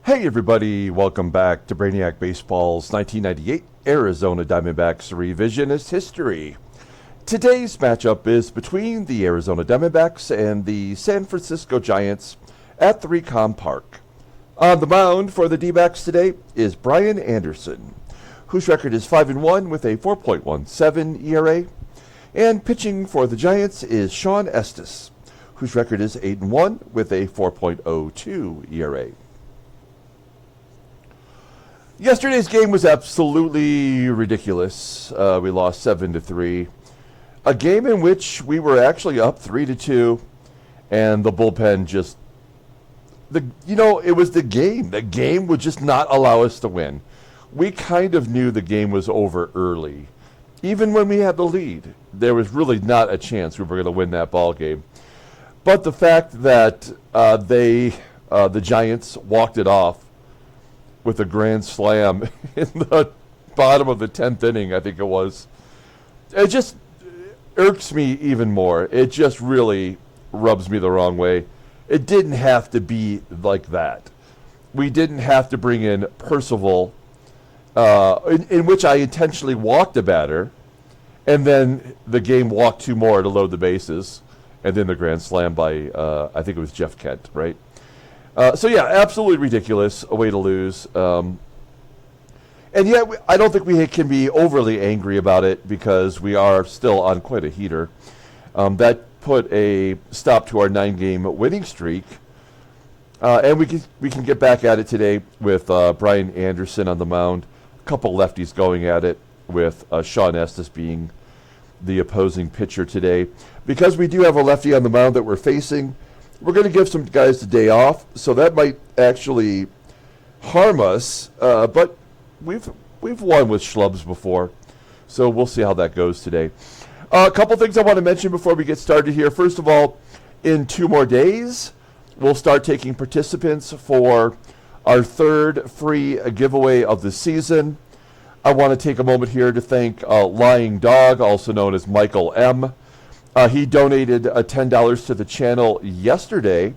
Hey everybody, welcome back to Brainiac Baseball's 1998 Arizona Diamondbacks Revisionist History. Today's matchup is between the Arizona Diamondbacks and the San Francisco Giants at 3Com Park. On the mound for the D-backs today is Brian Anderson, whose record is 5-1 with a 4.17 ERA. And pitching for the Giants is Shawn Estes, whose record is 8-1 with a 4.02 ERA. Yesterday's game was absolutely ridiculous. We lost 7-3. A game in which we were actually up 3-2, and the bullpen just, it was the game. The game would just not allow us to win. We kind of knew the game was over early. Even when we had the lead, there was really not a chance we were going to win that ball game. But the fact that the Giants walked it off with a grand slam in the bottom of the 10th inning, I think it was. It just irks me even more. It just really rubs me the wrong way. It didn't have to be like that. We didn't have to bring in Percival, in which I intentionally walked a batter, and then the game walked two more to load the bases, and then the grand slam by, I think it was Jeff Kent, right? So yeah, absolutely ridiculous, a way to lose. And yet, I don't think we can be overly angry about it because we are still on quite a heater. That put a stop to our 9-game winning streak. And we can get back at it today with Brian Anderson on the mound. A couple lefties going at it with Shawn Estes being the opposing pitcher today. Because we do have a lefty on the mound that we're facing, we're going to give some guys the day off, so that might actually harm us. But we've won with schlubs before, so we'll see how that goes today. A couple things I want to mention before we get started here. First of all, in 2 more days, we'll start taking participants for our 3rd free giveaway of the season. I want to take a moment here to thank Lying Dog, also known as Michael M. He donated $10 to the channel yesterday,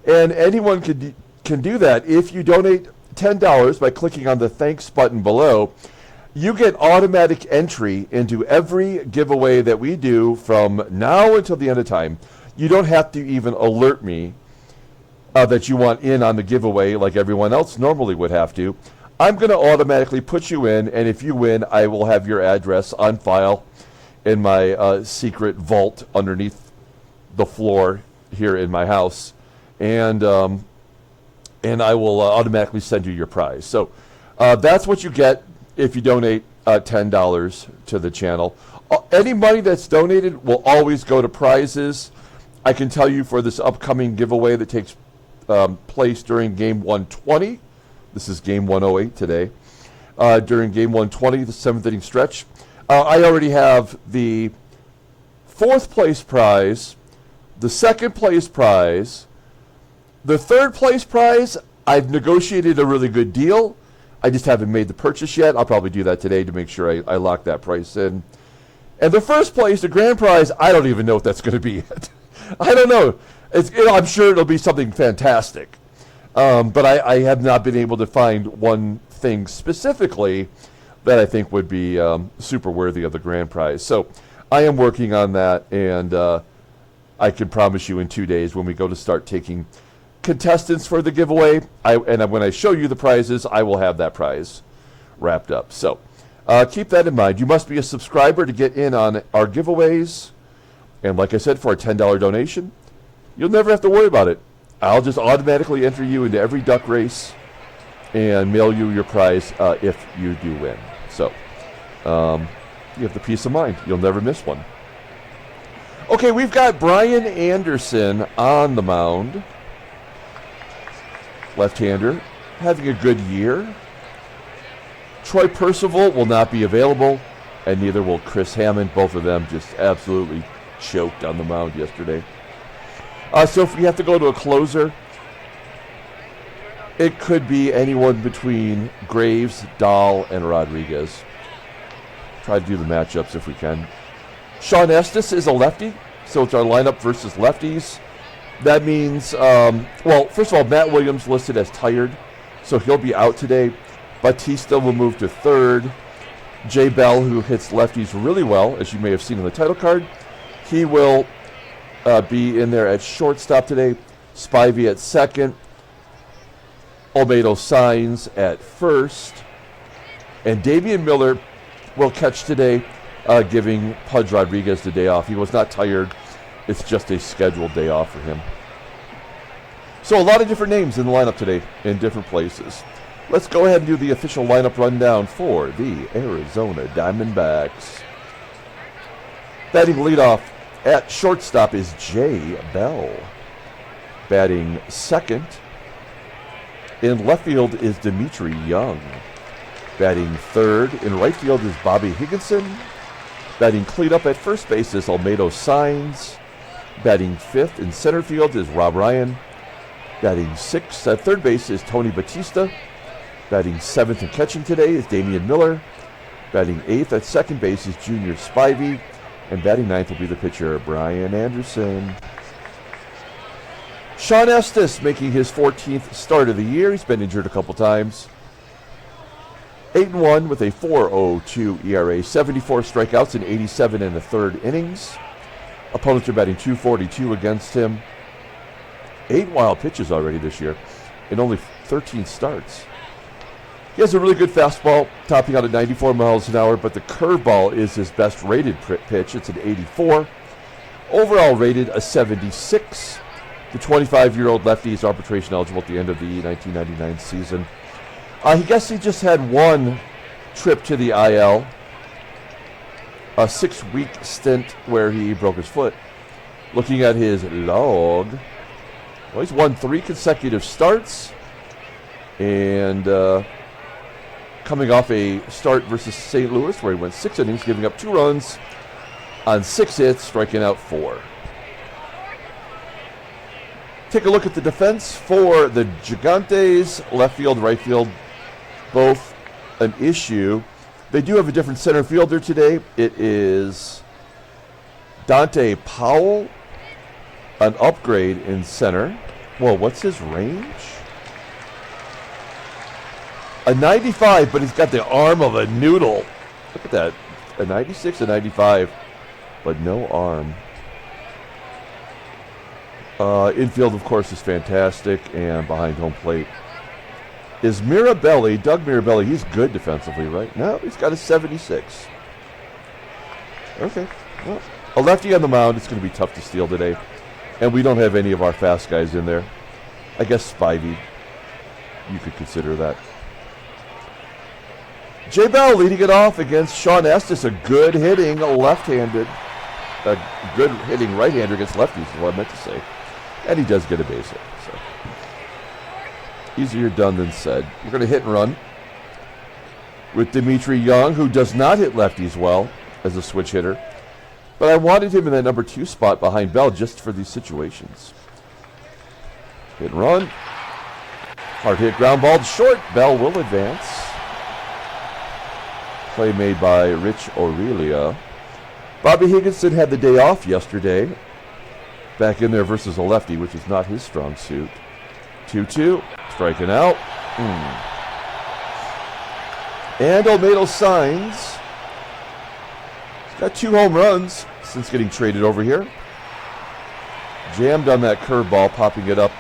and anyone can do that. If you donate $10 by clicking on the thanks button below, you get automatic entry into every giveaway that we do from now until the end of time. You don't have to even alert me that you want in on the giveaway like everyone else normally would have to. I'm going to automatically put you in, and if you win, I will have your address on file in my secret vault underneath the floor here in my house, and I will automatically send you your prize. So that's what you get if you donate $10 to the channel. Any money that's donated will always go to prizes. I can tell you for this upcoming giveaway that takes place during Game 120, this is Game 108 today, during Game 120, the 7th inning stretch, I already have the 4th place prize, the 2nd place prize, the 3rd place prize. I've negotiated a really good deal. I just haven't made the purchase yet. I'll probably do that today to make sure I lock that price in. And the 1st place, the grand prize, I don't even know what that's going to be yet. I don't know. I'm sure it'll be something fantastic. But I have not been able to find one thing specifically that I think would be super worthy of the grand prize. So I am working on that, and I can promise you in 2 days when we go to start taking contestants for the giveaway, when I show you the prizes, I will have that prize wrapped up. So keep that in mind. You must be a subscriber to get in on our giveaways. And like I said, for a $10 donation, you'll never have to worry about it. I'll just automatically enter you into every duck race and mail you your prize if you do win. So you have the peace of mind. You'll never miss one. Okay, we've got Brian Anderson on the mound. Left-hander, having a good year. Troy Percival will not be available, and neither will Chris Hammond. Both of them just absolutely choked on the mound yesterday. So if we have to go to a closer, it could be anyone between Graves, Dahl, and Rodriguez. Try to do the matchups if we can. Shawn Estes is a lefty, so it's our lineup versus lefties. That means, well, first of all, Matt Williams listed as tired, so he'll be out today. Batista will move to third. Jay Bell, who hits lefties really well, as you may have seen on the title card, he will be in there at shortstop today. Spivey at second. Olmedo SAENZ at first. And Damian Miller will catch today, giving Pudge Rodriguez the day off. He was not tired. It's just a scheduled day off for him. So a lot of different names in the lineup today in different places. Let's go ahead and do the official lineup rundown for the Arizona Diamondbacks. Batting leadoff at shortstop is Jay Bell. Batting second in left field is Dmitri Young. Batting third in right field is Bobby Higginson. Batting cleanup at first base is Olmedo SAENZ. Batting fifth in center field is Rob Ryan. Batting sixth at third base is Tony Batista. Batting seventh and catching today is Damian Miller. Batting eighth at second base is Junior Spivey. And batting ninth will be the pitcher, Brian Anderson. Shawn Estes making his 14th start of the year. He's been injured a couple times. 8-1 with a 4.02 ERA, 74 strikeouts in 87 and a third innings. Opponents are batting .242 against him. 8 wild pitches already this year in only 13 starts. He has a really good fastball, topping out at 94 miles an hour, but the curveball is his best rated pitch. It's an 84. Overall rated a 76. The 25-year-old lefty is arbitration eligible at the end of the 1999 season. He just had one trip to the IL, a 6-week stint where he broke his foot. Looking at his log, well, he's won 3 consecutive starts, and coming off a start versus St. Louis where he went 6 innings, giving up 2 runs on 6 hits, striking out 4. Take a look at the defense for the Gigantes. Left field, right field, both an issue. They do have a different center fielder today. It is Dante POWELL, an upgrade in center. Well, what's his range? A 95, but he's got the arm of a noodle. Look at that. A 96, a 95, but no arm. Infield, of course, is fantastic, and behind home plate is MIRABELLI. Doug MIRABELLI, he's good defensively, right? No, he's got a 76. Okay, well, a lefty on the mound, it's going to be tough to steal today. And we don't have any of our fast guys in there. I guess Spivey, you could consider that. Jay Bell leading it off against Shawn Estes, a good hitting left-handed, a good hitting right-hander against lefties is what I meant to say. And he does get a base hit. So. Easier done than said. You're going to hit and run with Dmitri Young, who does not hit lefties well as a switch hitter. But I wanted him in that number 2 spot behind Bell just for these situations. Hit and run. Hard hit, ground ball to short. Bell will advance. Play made by Rich Aurelia. Bobby Higginson had the day off yesterday. Back in there versus a lefty, which is not his strong suit. 2-2, striking out. And Olmedo SAENZ. He's got 2 home runs since getting traded over here. Jammed on that curveball, popping it up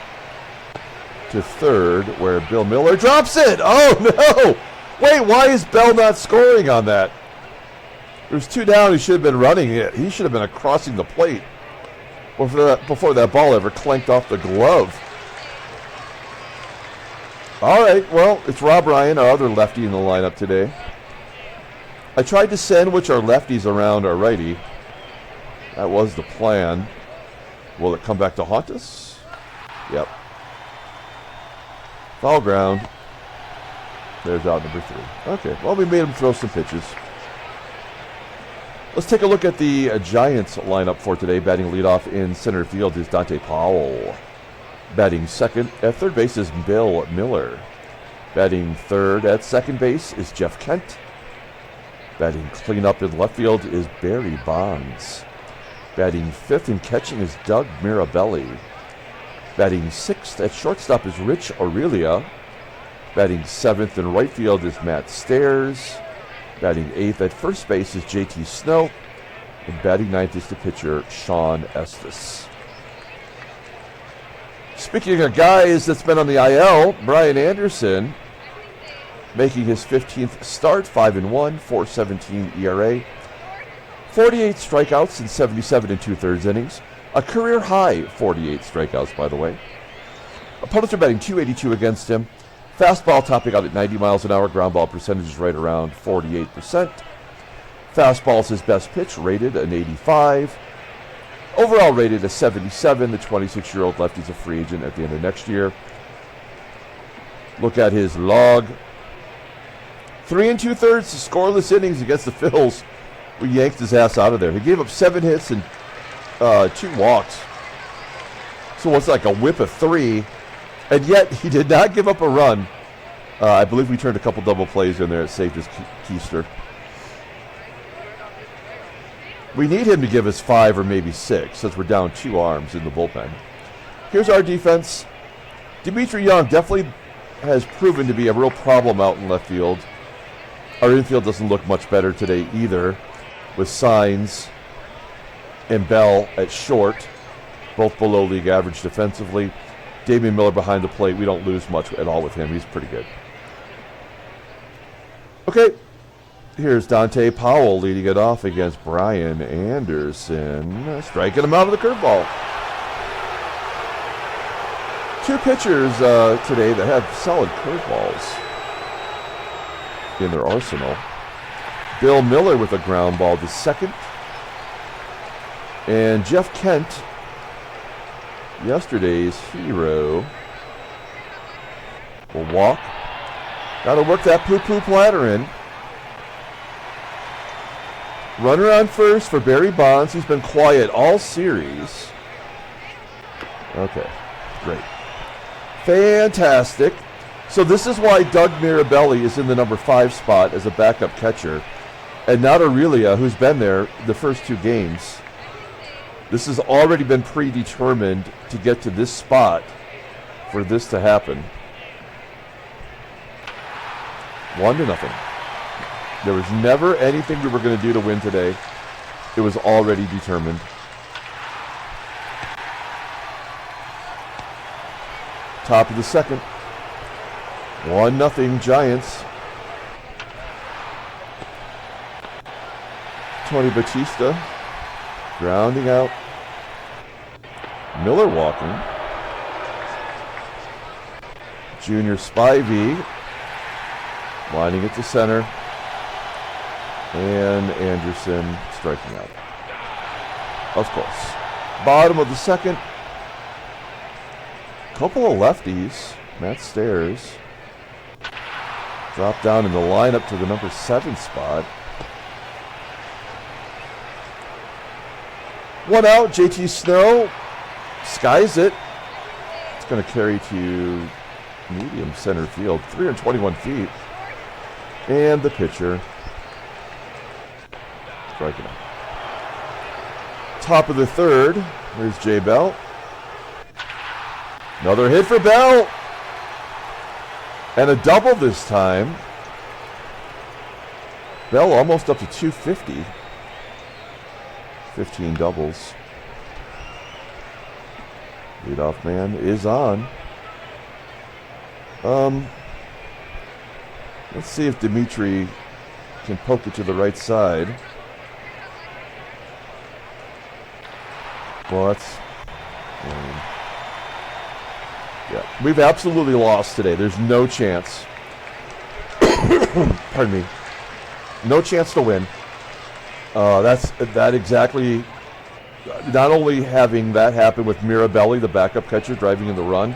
to third, where Bill Miller drops it. Oh, no! Wait, why is Bell not scoring on that? There's 2 down. He should have been running it. He should have been crossing the plate before that ball ever clanked off the glove. All right, well, it's Rob Ryan, our other lefty in the lineup today. I tried to sandwich our lefties around our righty. That was the plan. Will it come back to haunt us? Yep. Foul ground. There's out number 3. Okay, well, we made him throw some pitches. Let's take a look at the Giants lineup for today. Batting leadoff in center field is Dante POWELL. Batting second at third base is Bill Miller. Batting third at second base is Jeff Kent. Batting cleanup in left field is Barry Bonds. Batting fifth and catching is Doug MIRABELLI. Batting sixth at shortstop is Rich Aurelia. Batting 7th in right field is Matt Stairs. Batting 8th at first base is JT Snow. And batting 9th is the pitcher, Shawn Estes. Speaking of guys that's been on the IL, Brian Anderson making his 15th start, 5-1, 4.17 ERA. 48 strikeouts in 77 2/3 innings. A career high 48 strikeouts, by the way. Opponents are batting .282 against him. Fastball topping out at 90 miles an hour. Ground ball percentage is right around 48%. Fastball is his best pitch, rated an 85. Overall rated a 77. The 26-year-old lefty's a free agent at the end of next year. Look at his log. 3 2/3 scoreless innings against the Phils. We yanked his ass out of there. He gave up 7 hits and 2 walks. So it's like a whip of 3. And yet he did not give up a run. I believe we turned a couple double plays in there. It saved his keister. We need him to give us 5 or maybe 6 since we're down 2 arms in the bullpen. Here's our defense. Dmitri Young definitely has proven to be a real problem out in left field. Our infield doesn't look much better today either, with SAENZ and Bell at short, both below league average defensively. Damian Miller behind the plate. We don't lose much at all with him. He's pretty good. Okay, here's Dante Powell leading it off against Brian Anderson, striking him out of the curveball. 2 pitchers today that have solid curveballs in their arsenal. Bill Miller with a ground ball to second. And Jeff Kent, yesterday's hero, will walk. Got to work that poo-poo platter in. Runner on first for Barry Bonds. He's been quiet all series. Okay, great. Fantastic. So this is why Doug Mirabelli is in the number 5 spot as a backup catcher, and not Aurilia, who's been there the first 2 games. This has already been predetermined to get to this spot for this to happen. 1-0. There was never anything we were going to do to win today. It was already determined. Top of the second. 1-0 Giants. Tony Batista grounding out. Miller walking. Junior Spivey lining it to center. And Anderson striking out. Of course. Bottom of the second. Couple of lefties. Matt Stairs dropped down in the lineup to the number 7 spot. 1 out. JT Snow skies it. It's going to carry to medium center field. 321 feet. And the pitcher striking out. Top of the third. There's Jay Bell. Another hit for Bell. And a double this time. Bell almost up to 250. 15 doubles. Leadoff man is on. Let's see if Dmitri can poke it to the right side. Well, that's... yeah, we've absolutely lost today. There's no chance. Pardon me. No chance to win. That exactly. Not only having that happen with Mirabelli, the backup catcher, driving in the run,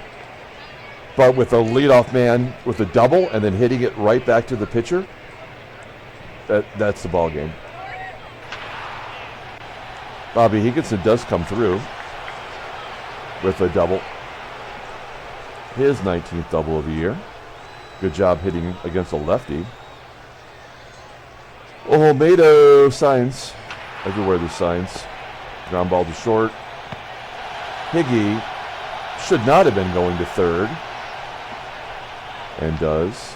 but with a leadoff man with a double and then hitting it right back to the pitcher. That's the ball game. Bobby Higginson does come through with a double. His 19th double of the year. Good job hitting against a lefty. Olmedo signs. Everywhere there's signs. Ground ball to short. Higgy should not have been going to third. And does.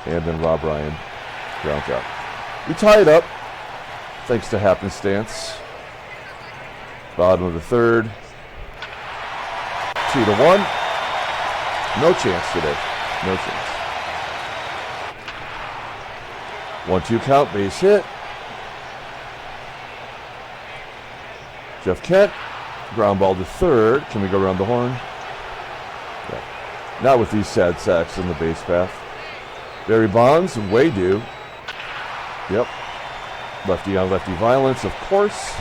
And then Rob Ryan grounds out. We tie it up, thanks to happenstance. Bottom of the third. 2-1. No chance today. No chance. 1-2 count, base hit. Jeff Kent, ground ball to third. Can we go around the horn? Yeah. Not with these sad sacks in the base path. Barry Bonds, way due. Yep. Lefty on lefty violence, of course.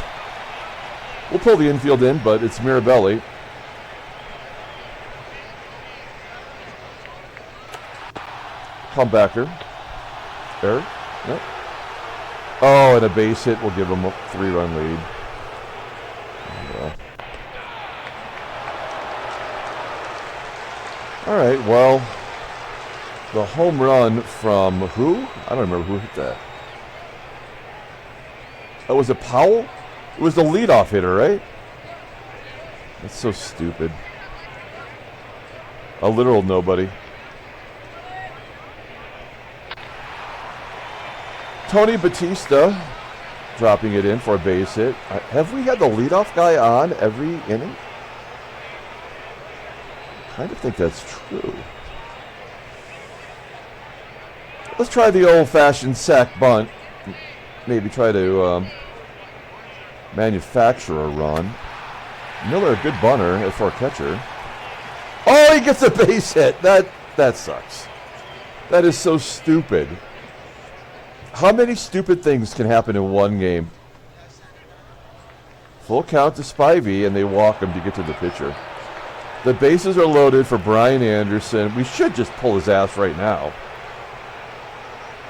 We'll pull the infield in, but it's Mirabelli. Comebacker. Error? Yep. Oh, and a base hit will give him a 3-run lead. All right, well, the home run from who? I don't remember who hit that. Oh, was it Powell? It was the leadoff hitter, right? That's so stupid. A literal nobody. Tony Batista dropping it in for a base hit. Have we had the leadoff guy on every inning? I kind of think that's true. Let's try the old-fashioned sack bunt. Maybe try to manufacture a run. Miller, a good bunter for a catcher. Oh, he gets a base hit. That sucks. That is so stupid. How many stupid things can happen in one game? Full count to Spivey, and they walk him to get to the pitcher. The bases are loaded for Brian Anderson. We should just pull his ass right now.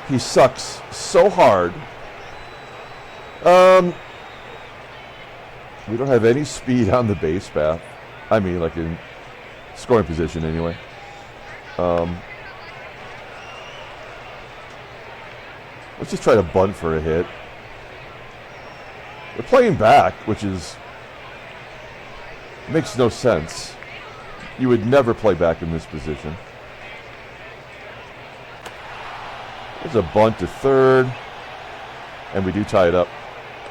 He sucks so hard. We don't have any speed on the base path. I mean, like in scoring position anyway. Let's just try to bunt for a hit. We're playing back, which makes no sense. You would never play back in this position. There's a bunt to third. And we do tie it up.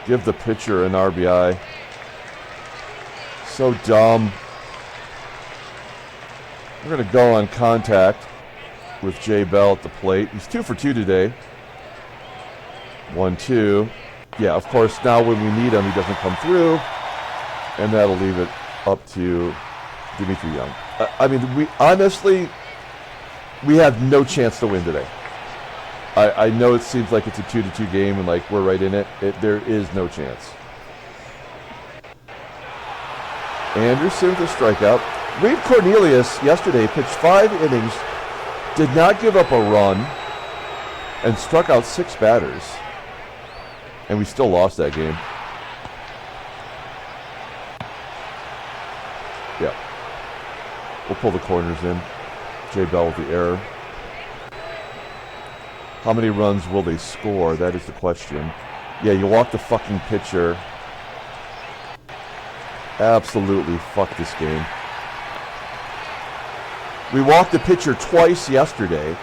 Give the pitcher an RBI. So dumb. We're going to go on contact with Jay Bell at the plate. He's 2 for 2 today. 1-2. Yeah, of course, now when we need him, he doesn't come through. And that'll leave it up to Dmitri Young. I mean, we have no chance to win today. I know it seems like it's a 2-2 game and like we're right in it. There is no chance. Anderson with a strikeout. Reed Cornelius yesterday pitched 5 innings, did not give up a run, and struck out 6 batters. And we still lost that game. Yeah. We'll pull the corners in. Jay Bell with the error. How many runs will they score? That is the question. Yeah, you walk the fucking pitcher. Absolutely fuck this game. We walked the pitcher twice yesterday.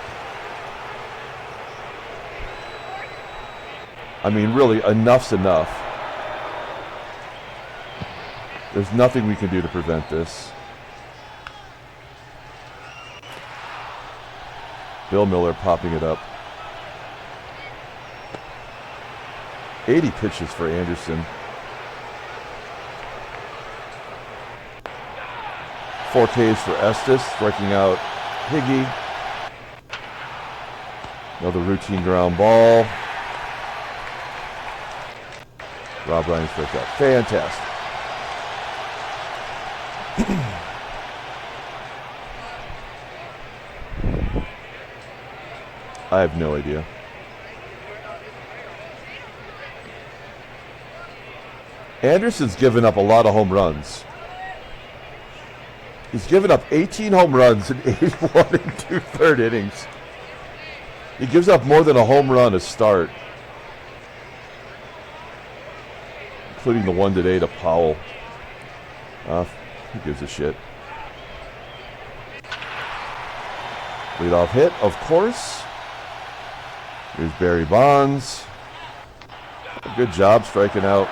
I mean, really, enough's enough. There's nothing we can do to prevent this. Bill Miller popping it up. 80 pitches for Anderson. 4 Ks for Estes, striking out Higgy. Another routine ground ball. Rob Ryan's first out. Fantastic. I have no idea. Anderson's given up a lot of home runs. He's given up 18 home runs in 81 and 2/3 innings. He gives up more than a home run a start, including the one today to Powell. Who gives a shit? Leadoff hit, of course. Here's Barry Bonds. Good job striking out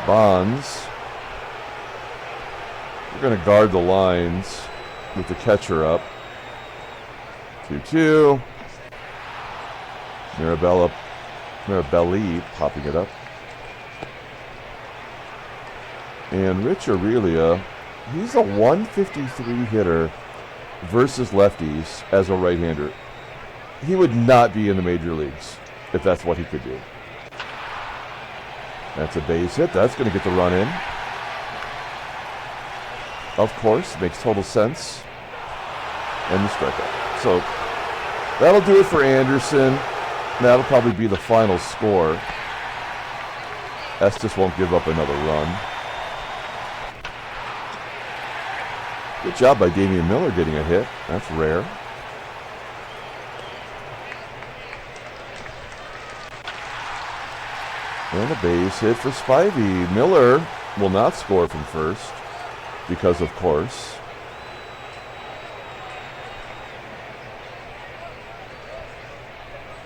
Bonds. We're going to guard the lines with the catcher up. 2-2. Mirabelli popping it up. And Rich Aurelia, he's a 153 hitter versus lefties as a right-hander. He would not be in the major leagues if that's what he could do. That's a base hit. That's going to get the run in. Of course, makes total sense. And the strikeout. So that'll do it for Anderson. That'll probably be the final score. Estes won't give up another run. Good job by Damian Miller getting a hit. That's rare. And a base hit for Spivey. Miller will not score from first because, of course,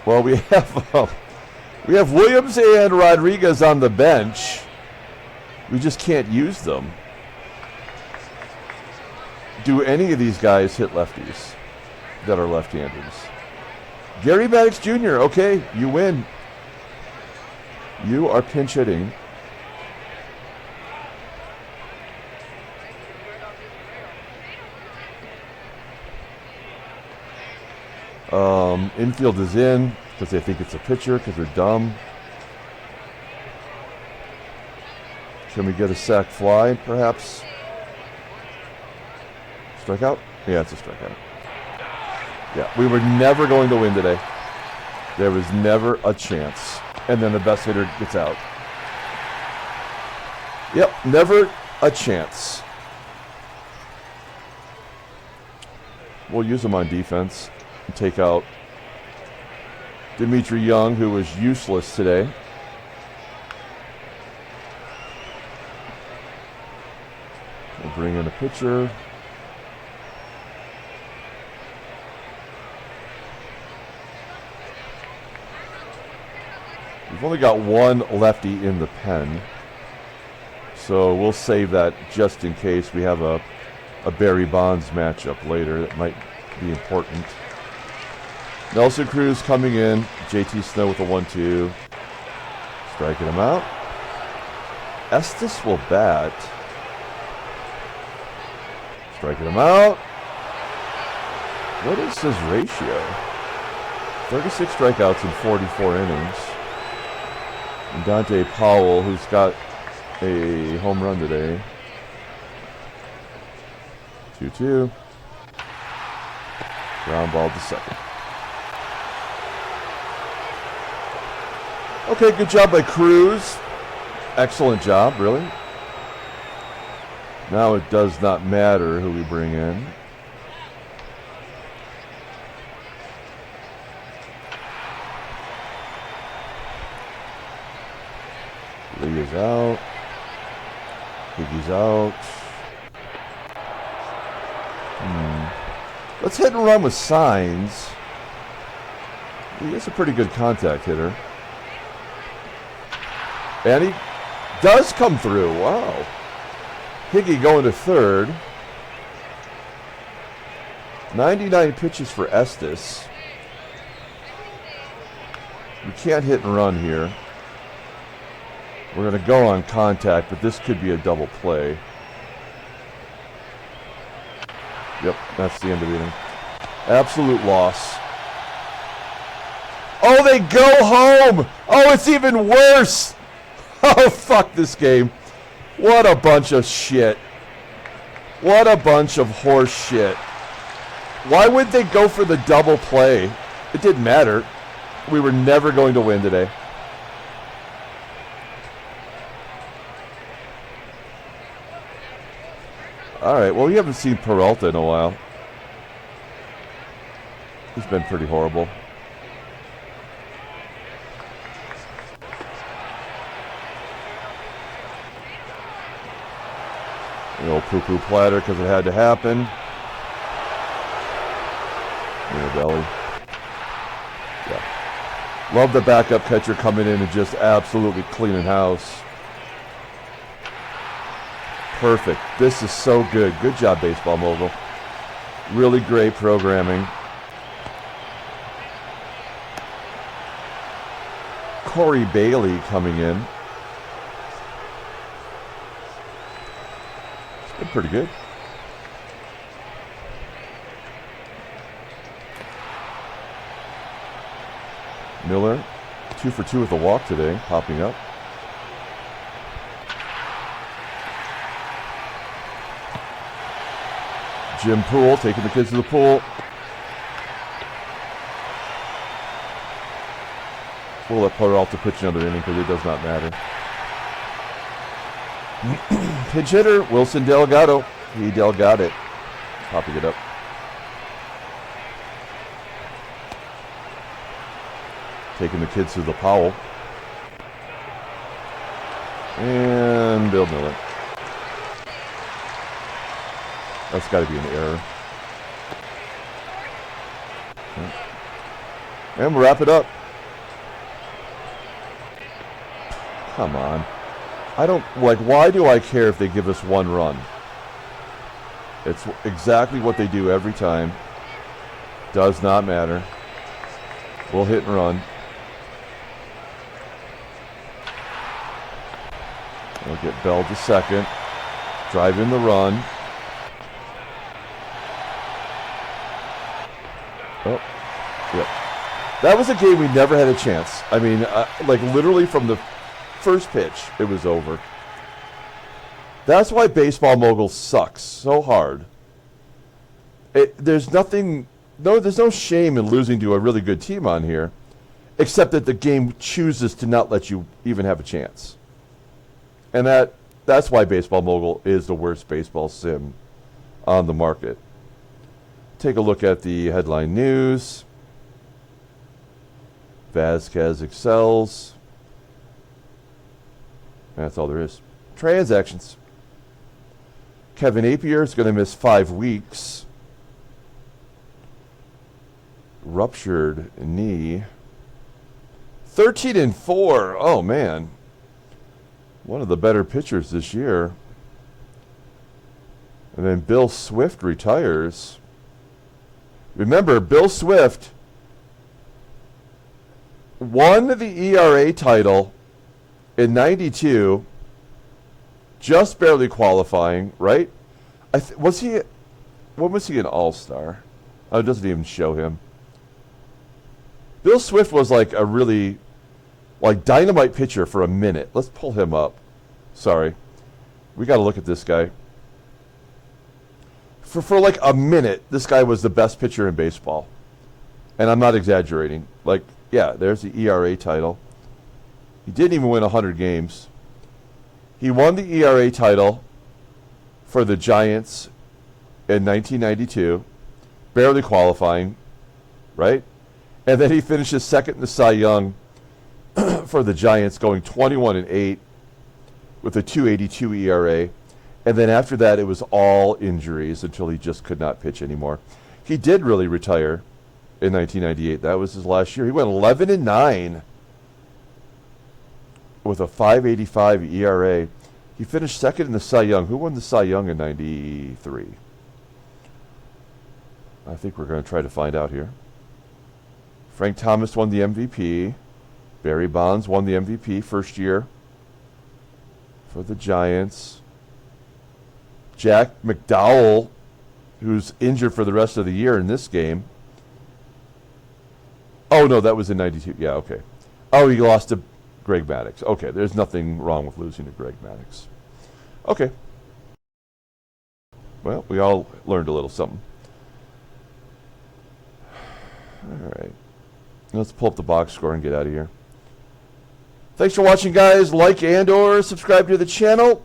well, we have Williams and Rodriguez on the bench. We just can't use them. Do any of these guys hit lefties that are left-handers? Gary Maddox Jr., okay, you win. You are pinch hitting. Infield is in because they think it's a pitcher because they're dumb. Can we get a sac fly, perhaps? Strikeout? Yeah, it's a strikeout. Yeah, we were never going to win today. There was never a chance. And then the best hitter gets out. Yep, never a chance. We'll use him on defense and take out Dmitri Young, who was useless today. We'll bring in a pitcher. We've only got one lefty in the pen, so we'll save that just in case we have a Barry Bonds matchup later that might be important. Nelson Cruz coming in. JT Snow with a 1-2. Striking him out. Estes will bat. Striking him out. What is his ratio? 36 strikeouts in 44 innings. And Dante Powell, who's got a home run today. 2-2. Ground ball to second. Okay, good job by Cruz. Excellent job, really. Now it does not matter who we bring in. Lee is out. Higgy's out. Let's hit and run with SAENZ. He is a pretty good contact hitter. And he does come through. Wow. Higgy going to third. 99 pitches for Estes. We can't hit and run here. We're going to go on contact, but this could be a double play. Yep, that's the end of the inning. Absolute loss. Oh, they go home! Oh, it's even worse! Oh, fuck this game. What a bunch of shit. What a bunch of horse shit. Why would they go for the double play? It didn't matter. We were never going to win today. All right, well, we haven't seen Peralta in a while. He's been pretty horrible. The old poo-poo platter because it had to happen. MIRABELLI. Yeah. Love the backup catcher coming in and just absolutely cleaning house. Perfect. This is so good. Good job, Baseball Mogul. Really great programming. Corey Bailey coming in. It's been pretty good. Miller, 2 for 2 with a walk today, popping up. Jim Poole taking the kids to the pool. We'll let Peralta pitch another inning because it does not matter. Pinch hitter, Wilson Delgado. He got it. Popping it up. Taking the kids to the Powell. And Bill Miller. That's got to be an error. And we'll wrap it up. Come on. I don't, like, why do I care if they give us 1 run? It's exactly what they do every time. Does not matter. We'll hit and run. We'll get Bell to second. Drive in the run. Oh, yep. That was a game we never had a chance. I mean, like literally from the first pitch, it was over. That's why Baseball Mogul sucks so hard. There's nothing, there's no shame in losing to a really good team on here, except that the game chooses to not let you even have a chance. And that's why Baseball Mogul is the worst baseball sim on the market. Take a look at the headline news. Vasquez excels. That's all there is. Transactions. Kevin Napier is going to miss 5 weeks. Ruptured knee. 13-4. Oh, man. One of the better pitchers this year. And then Bill Swift retires. Remember, Bill Swift won the ERA title in '92, just barely qualifying, right? Was he? When was he an All-Star? Oh, it doesn't even show him. Bill Swift was like a really, like, dynamite pitcher for a minute. Let's pull him up. Sorry, we got to look at this guy. For like a minute, this guy was the best pitcher in baseball. And I'm not exaggerating. Like, yeah, there's the ERA title. He didn't even win 100 games. He won the ERA title for the Giants in 1992, barely qualifying, right? And then he finishes second in the Cy Young for the Giants, going 21-8 with a 2.82 ERA. And then after that, it was all injuries until he just could not pitch anymore. He did really retire in 1998. That was his last year. He went 11-9 with a 5.85 ERA. He finished second in the Cy Young. Who won the Cy Young in 93? I think we're going to try to find out here. Frank Thomas won the MVP. Barry Bonds won the MVP first year for the Giants. Jack McDowell, who's injured for the rest of the year in this game. Oh, no, that was in 92. Yeah, okay. Oh, he lost to Greg Maddux. Okay, there's nothing wrong with losing to Greg Maddux. Okay. Well, we all learned a little something. All right. Let's pull up the box score and get out of here. Thanks for watching, guys. Like and or subscribe to the channel.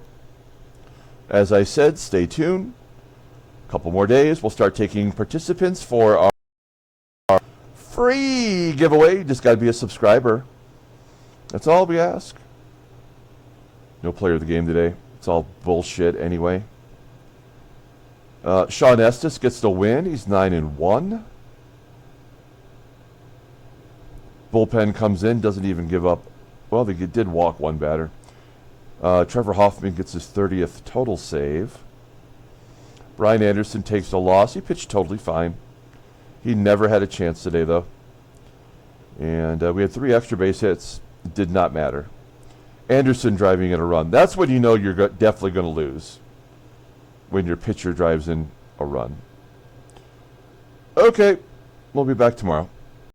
As I said, stay tuned. A couple more days, we'll start taking participants for our free giveaway. Just got to be a subscriber. That's all we ask. No player of the game today. It's all bullshit anyway. Shawn Estes gets the win. He's 9-1. Bullpen comes in, doesn't even give up. Well, they did walk one batter. Trevor Hoffman gets his 30th total save. Brian Anderson takes the loss. He pitched totally fine. He never had a chance today, though. And we had 3 extra base hits. It did not matter. Anderson driving in a run. That's when you know you're definitely going to lose. When your pitcher drives in a run. Okay, we'll be back tomorrow.